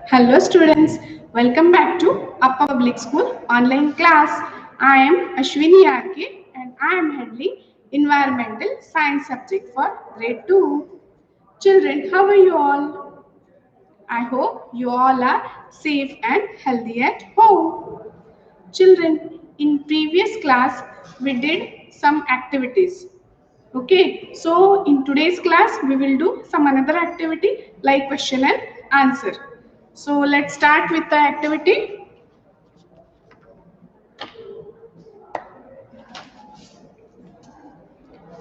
Hello students, welcome back to Upper Public School online class. I am Ashwini RK and I am handling Environmental Science subject for grade 2. Children, how are you all? I hope you all are safe and healthy at home. Children, in previous class we did some activities. Okay, so in today's class we will do some another activity like question and answer. So let's start with the activity.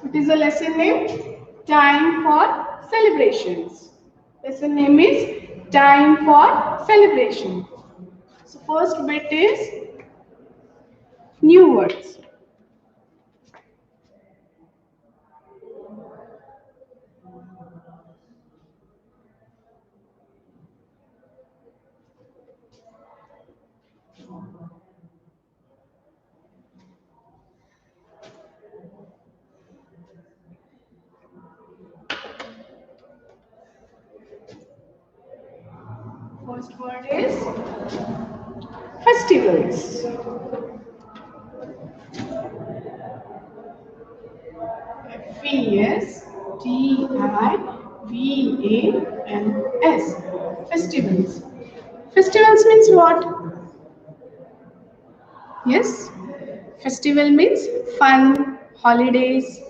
It is a lesson name Time for Celebrations. Lesson name is Time for Celebration. So first bit is new words. First word is festivals. Festivals. Festivals. Festivals means what? Yes. Festival means fun, holidays.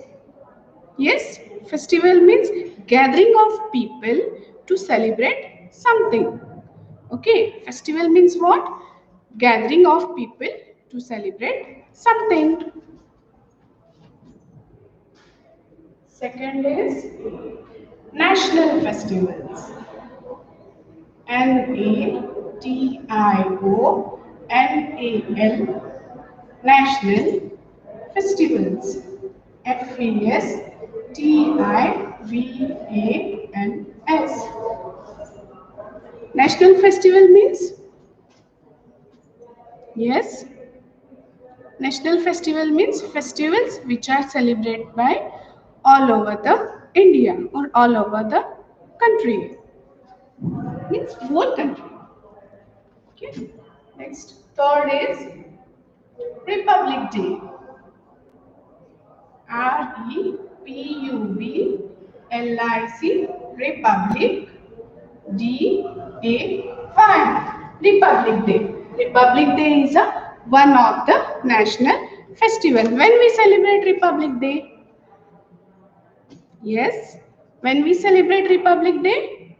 Yes. Festival means gathering of people to celebrate something. Okay. Festival means what? Gathering of people to celebrate something. Second is national festivals. NATIONAL National Festivals. FESTIVALS. National festival means? Yes. National festival means festivals which are celebrated by all over the India or all over the country. Means whole country. Okay. Next, third is Republic Day. REPUBLIC Republic DAY. Republic Day. Republic Day is one of the national festival. When we celebrate Republic Day? Yes. When we celebrate Republic Day?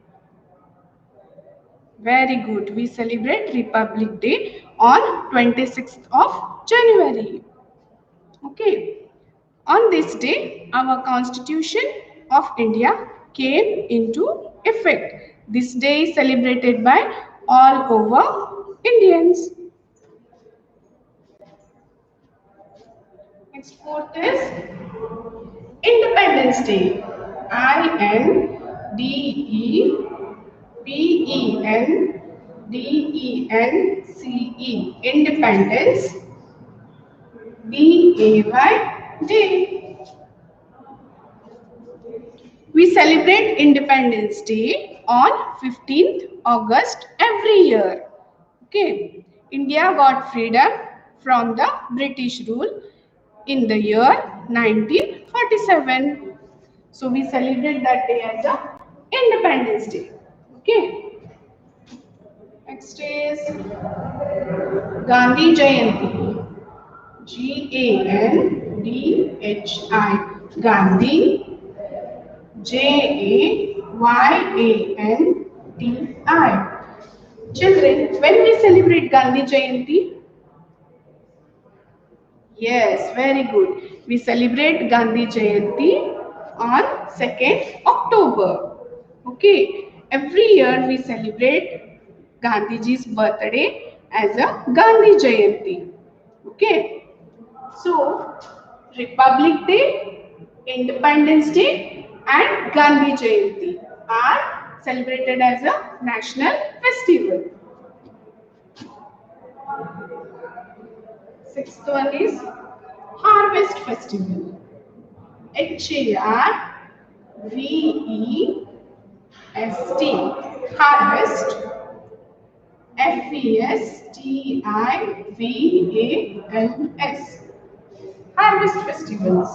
Very good. We celebrate Republic Day on 26th of January. Okay. On this day, our Constitution of India came into effect. This day is celebrated by all over Indians. Next, fourth is Independence Day. INDEPENDENCE. Independence Day. We celebrate Independence Day on 15th August every year. Okay. India got freedom from the British rule in the year 1947. So we celebrate that day as a Independence Day. Okay. Next is Gandhi Jayanti. GANDHI. Gandhi. JAYANTI. Children, when we celebrate Gandhi Jayanti? Yes, very good. We celebrate Gandhi Jayanti on 2nd October. Okay. Every year we celebrate Gandhiji's birthday as a Gandhi Jayanti. Okay. So, Republic Day, Independence Day and Gandhi Jayanti are celebrated as a national festival. Sixth one is Harvest Festival. HARVEST. Harvest. Festivals. Harvest festivals.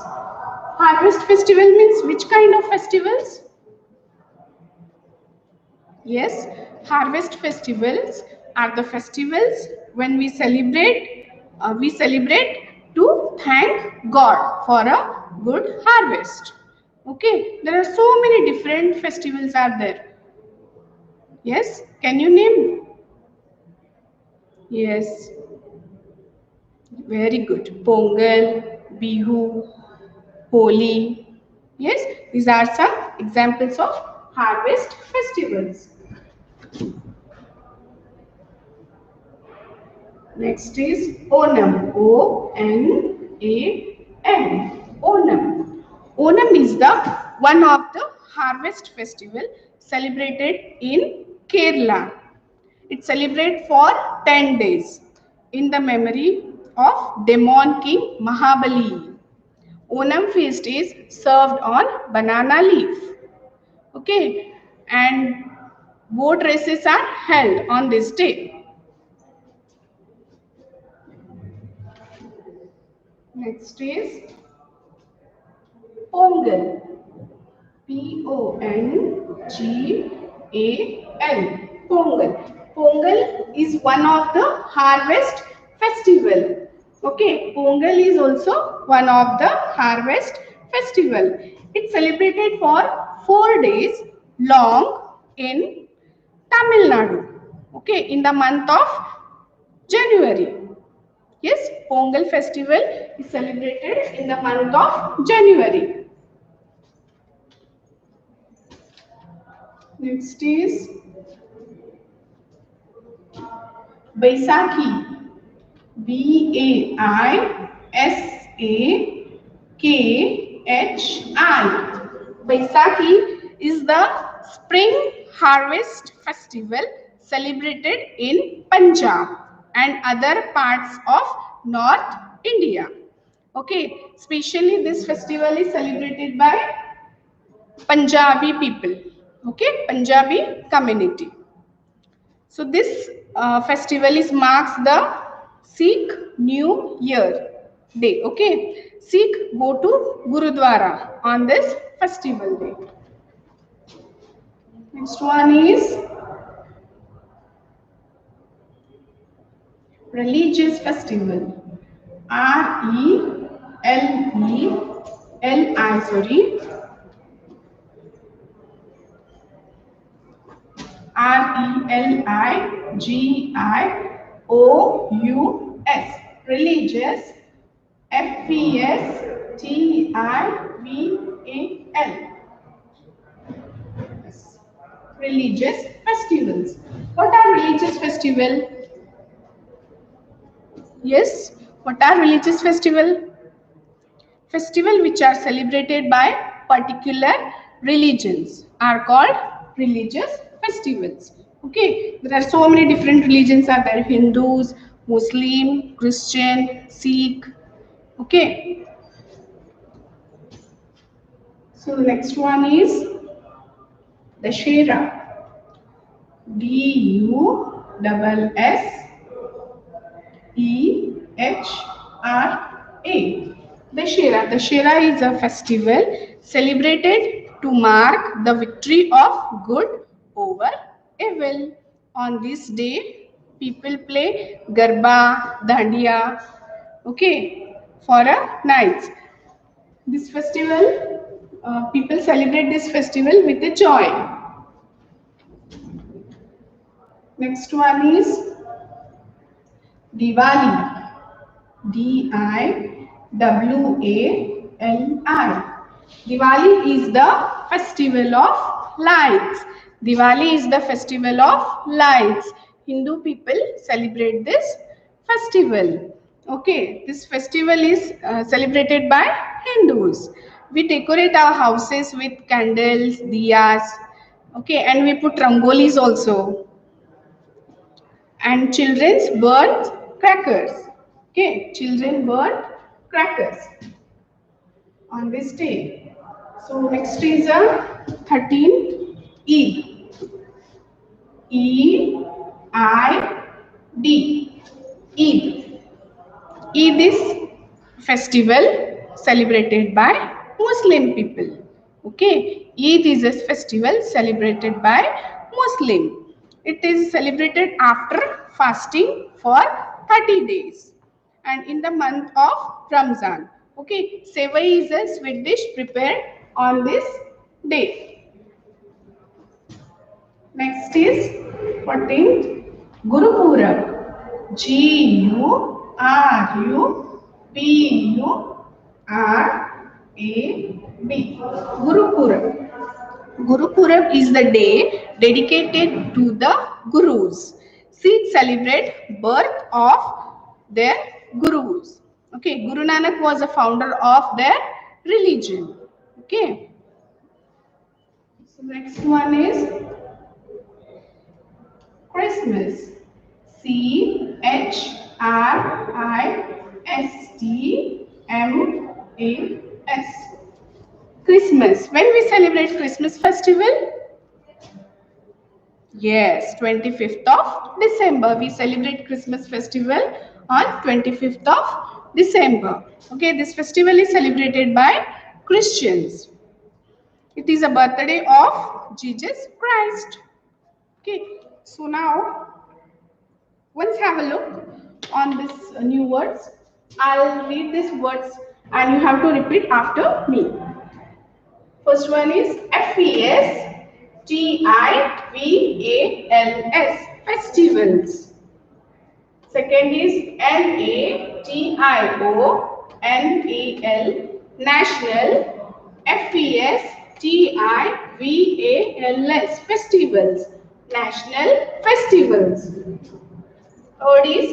Harvest festival means which kind of festivals? Yes, harvest festivals are the festivals when we celebrate to thank God for a good harvest. Okay, there are so many different festivals are there. Yes, can you name? Yes, very good. Pongal, Bihu, Holi. Yes, these are some examples of harvest festivals. Next is Onam. O-N-A-M. Onam. Onam is the one of the harvest festival celebrated in Kerala. It celebrates for 10 days in the memory of demon king Mahabali. Onam feast is served on banana leaf. Okay, and boat races are held on this day. Next is Pongal. Pongal. Pongal. Pongal is one of the harvest festival. Okay, Pongal is also one of the harvest festival. It's celebrated for 4 days long in Tamil Nadu. Okay, in the month of January. Yes, Pongal festival is celebrated in the month of January. Next is Baisakhi. Baisakhi. Baisakhi is the spring harvest festival celebrated in Punjab and other parts of North India. Okay, especially this festival is celebrated by Punjabi people. Okay, Punjabi community. So this festival is marks the Sikh New Year day. Okay, Sikh go to Gurudwara on this festival day. Next one is religious festival. Reli sorry. Religious. Religious. Festival. Religious festivals. What are religious festival? Yes, what are religious festival? Festival which are celebrated by particular religions are called religious festivals. Okay, there are so many different religions are there: Hindus, Muslim, Christian, Sikh. Okay, so the next one is Dashera. Dusshera. Dashera is a festival celebrated to mark the victory of good over evil. On this day, people play Garba, Dandiya, okay, for a night. This festival, people celebrate this festival with a joy. Next one is Diwali. Diwali. Diwali is the festival of lights. Diwali is the festival of lights. Hindu people celebrate this festival. Okay, this festival is celebrated by Hindus. We decorate our houses with candles, diyas. Okay, and we put rangolis also. And children's burn crackers. Okay, children burn crackers on this day. So next is a 13th Eid. Eid D. Eid. Eid is festival celebrated by Muslim people. Okay, Eid is a festival celebrated by Muslim. It is celebrated after fasting for 30 days and in the month of Ramzan. Okay, Sevai is a sweet dish prepared on this day. Next is 14th Guru Purab. Gurupurab. Guru Purab. Guru Purab is the day dedicated to the Gurus. Sikhs celebrate birth of their Gurus. Okay, Guru Nanak was a founder of their religion. Okay. So next one is Christmas. Christmas. Christmas. When we celebrate Christmas festival? Yes, 25th of December. We celebrate Christmas festival on 25th of December. Okay, this festival is celebrated by Christians. It is a birthday of Jesus Christ. Okay, so now once have a look on this new words. I'll read these words and you have to repeat after me. First one is Festivals. Festivals. Second is National. National. Festivals. Festivals. National festivals. Third is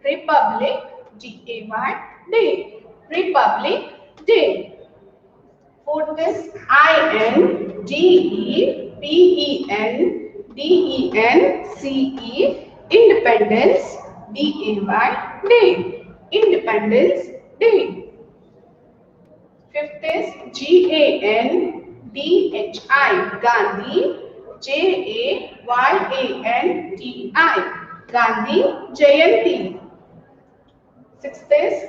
Republic. Republic. Day. Republic Day. Fourth is Independence. Independence. Day. Independence Day. Fifth is Gandhi. Gandhi Jayanti. Sixth is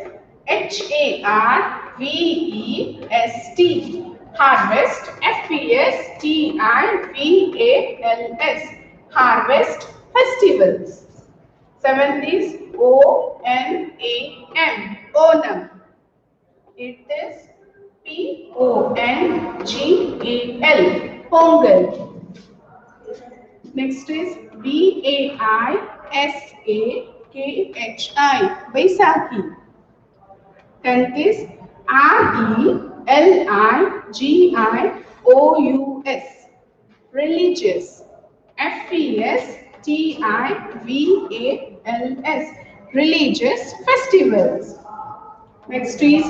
Harvest. Harvest festivals. Seventh is Onam. Eighth is Pongal. Next is Baisakhi. Tenth is Religious. Religious. Religious festivals. Next is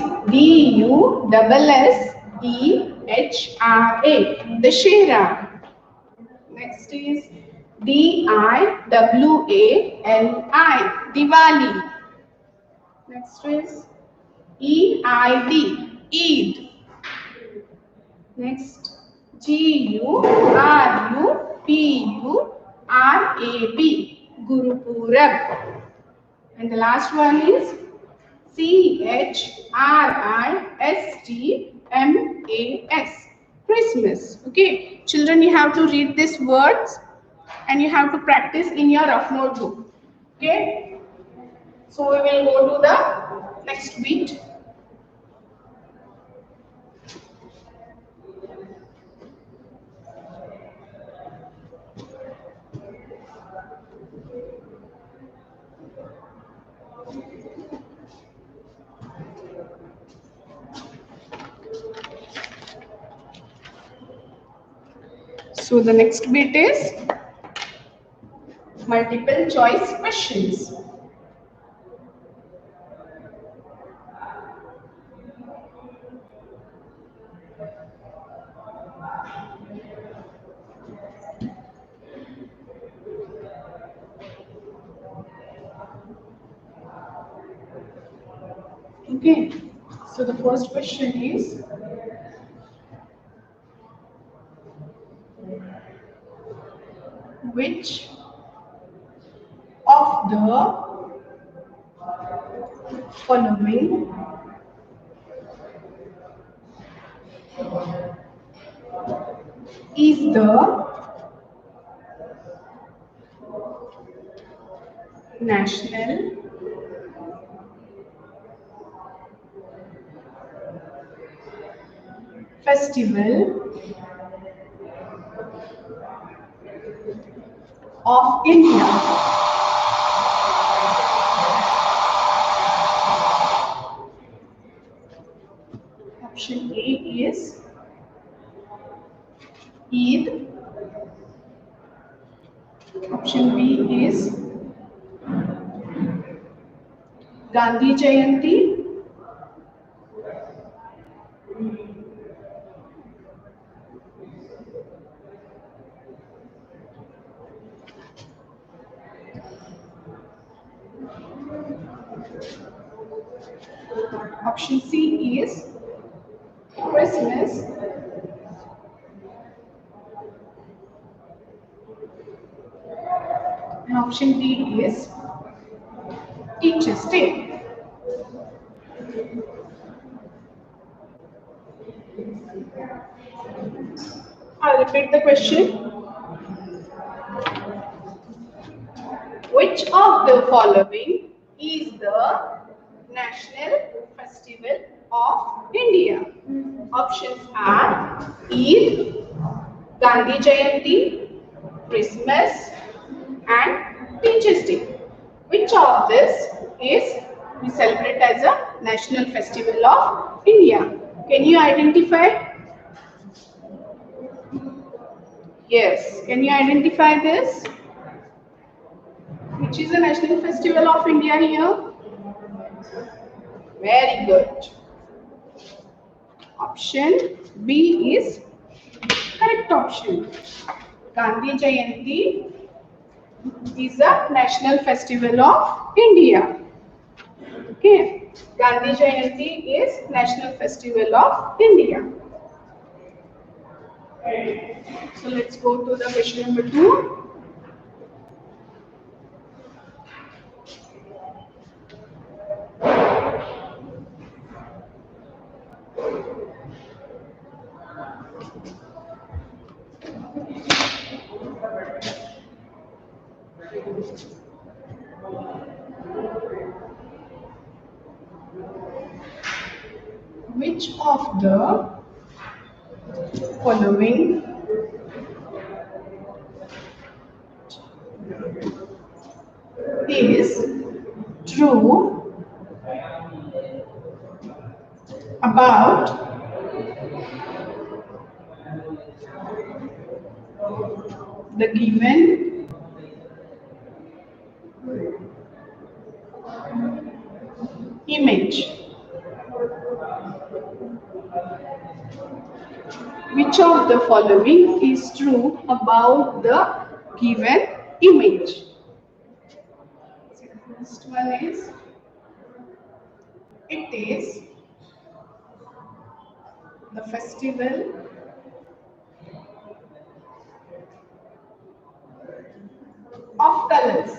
Dussehra. Next is Diwali. Next is Eid. Next Guru Purab. And the last one is Christmas. Okay, children, you have to read these words and you have to practice in your rough notebook. Okay, so we will go to the next bit. So the next bit is multiple choice questions. Okay, so the first question is, Which of the following is the national festival of India? Option A is Eid. Option B is Gandhi Jayanti. Option C is Christmas. And option D is Teachers' Day. I'll repeat the question. Which of the following is the national festival of India? Options are Eid, Gandhi Jayanti, Christmas, and Teachers' Day. Which of this is we celebrate as a national festival of India? Can you identify? Yes. Can you identify this? Which is a national festival of India here? Very good. Option B is correct option. Gandhi Jayanti is a national festival of India. Okay. Gandhi Jayanti is national festival of India. So let's go to the question number 2. Which of the following is true about the given image? Which of the following is true about the given image? So the first one is it is the festival of colors.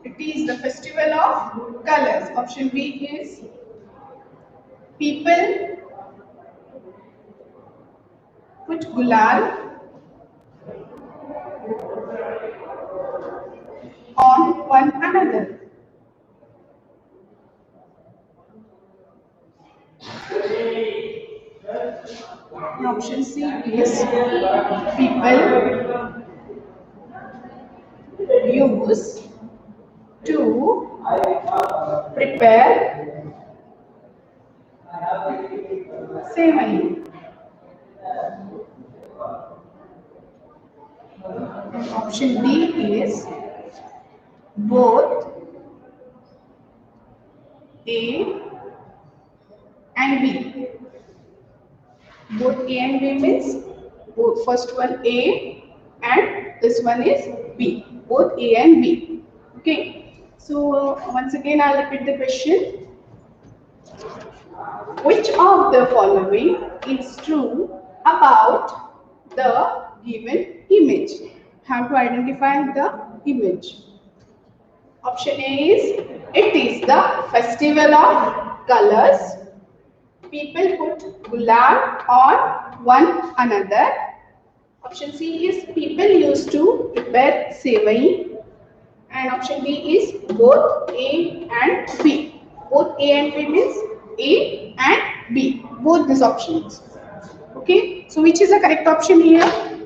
It is the festival of colors. Option B is people put gulal on one another. And option C is people use to prepare sevai. And option D is both A and B. Both A and B means both first one A and this one is B. Both A and B. Okay. So once again I'll repeat the question. Which of the following is true about the given image. Have to identify the image. Option A is, it is the festival of colors. People put gulal on one another. Option C is, people used to prepare sevai. And option B is both A and B. Both A and B means A and B. Both these options. Okay. So which is the correct option here?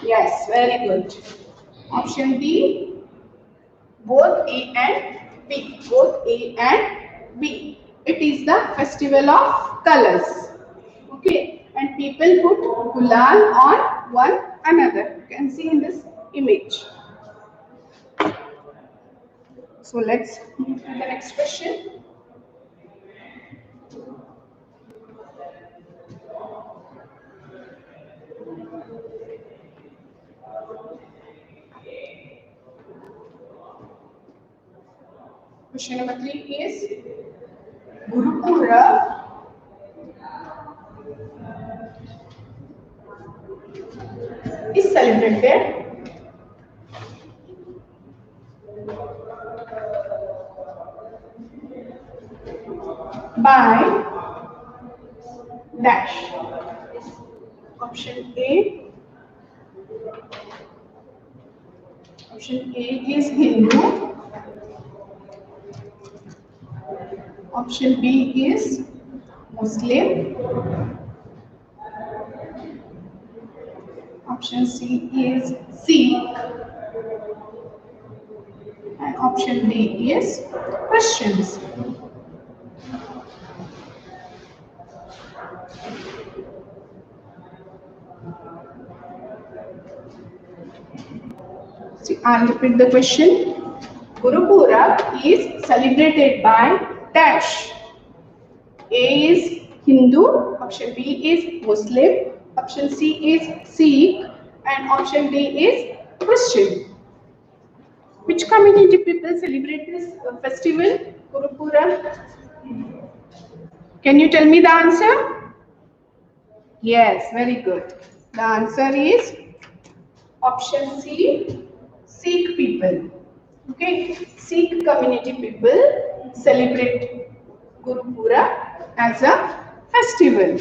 Yes, very good. Option D, both A and B. Both A and B. It is the festival of colors. Okay. And people put gulal on one another. You can see in this image. So let's move to the next question. Question number 3 is, Guru Purab is celebrated by dash. Option A. Option A is Hindu. Option B is Muslim. Option C is Sikh. And option D is Christians. See, I'll repeat the question. Guru Purab is celebrated by dash. A is Hindu, option B is Muslim, option C is Sikh, and option D is Christian. Which community people celebrate this festival, Guru Purab? Can you tell me the answer? Yes, very good. The answer is option C, Sikh people. Okay, Sikh community people celebrate Guru Purab as a festival.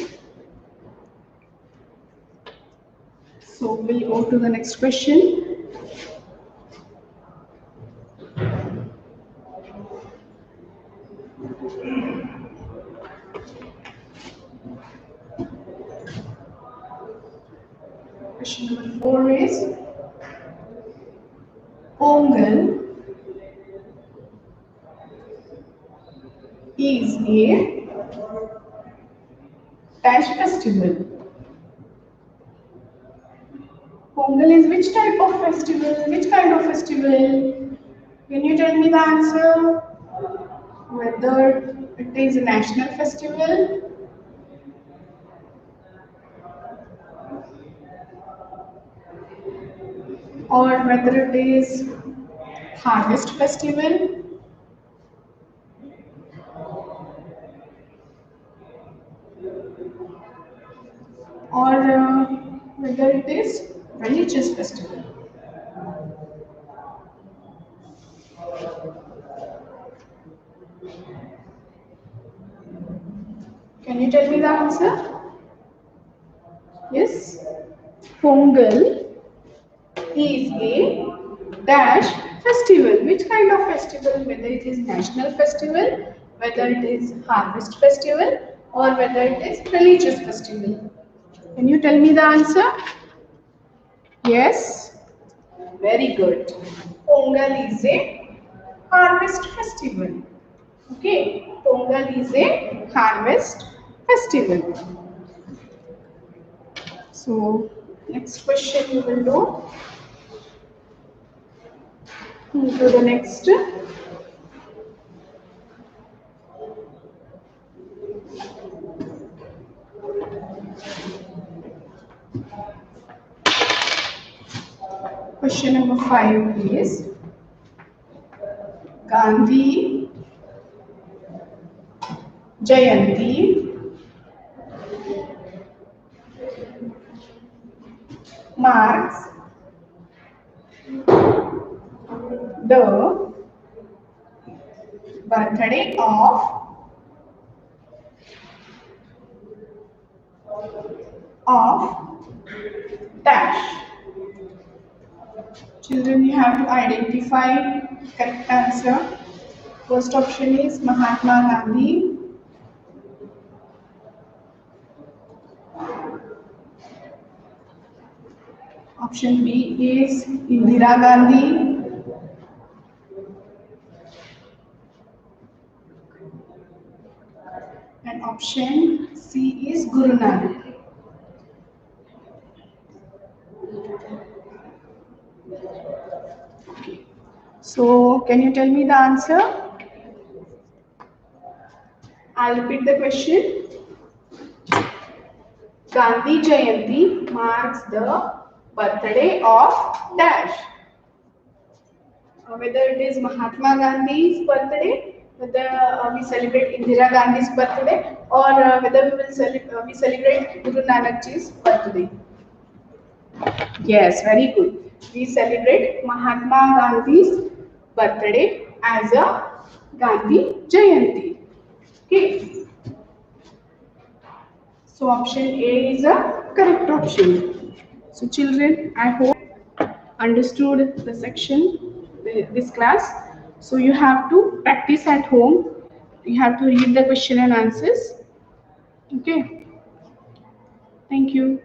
So we'll go to the next question. Question number 4 is, Pongal is a dash festival. Pongal is which type of festival? Which kind of festival? Can you tell me the answer? Whether it is a national festival or whether it is harvest festival or whether it is religious festival. Can you tell me the answer? Yes. Pongal is a dash festival. Which kind of festival? Whether it is national festival, whether it is harvest festival, or whether it is religious festival. Can you tell me the answer? Yes. Very good. Pongal is a harvest festival. Okay. Pongal is a harvest festival. So next question we will do. Move to the next. Question number 5 is, Gandhi Jayanti marks the birthday of dash. Children, you have to identify correct answer. First option is Mahatma Gandhi. Option B is Indira Gandhi. And option C is Guru Nanak. So, can you tell me the answer? I'll repeat the question. Gandhi Jayanti marks the birthday of dash. Whether it is Mahatma Gandhi's birthday, whether we celebrate Indira Gandhi's birthday, or whether we celebrate Guru Nanak Ji's birthday. Yes, very good. We celebrate Mahatma Gandhi's birthday as a Gandhi Jayanti. Okay. So option A is a correct option. So children, I hope understood the section, this class. So you have to practice at home. You have to read the question and answers. Okay. Thank you.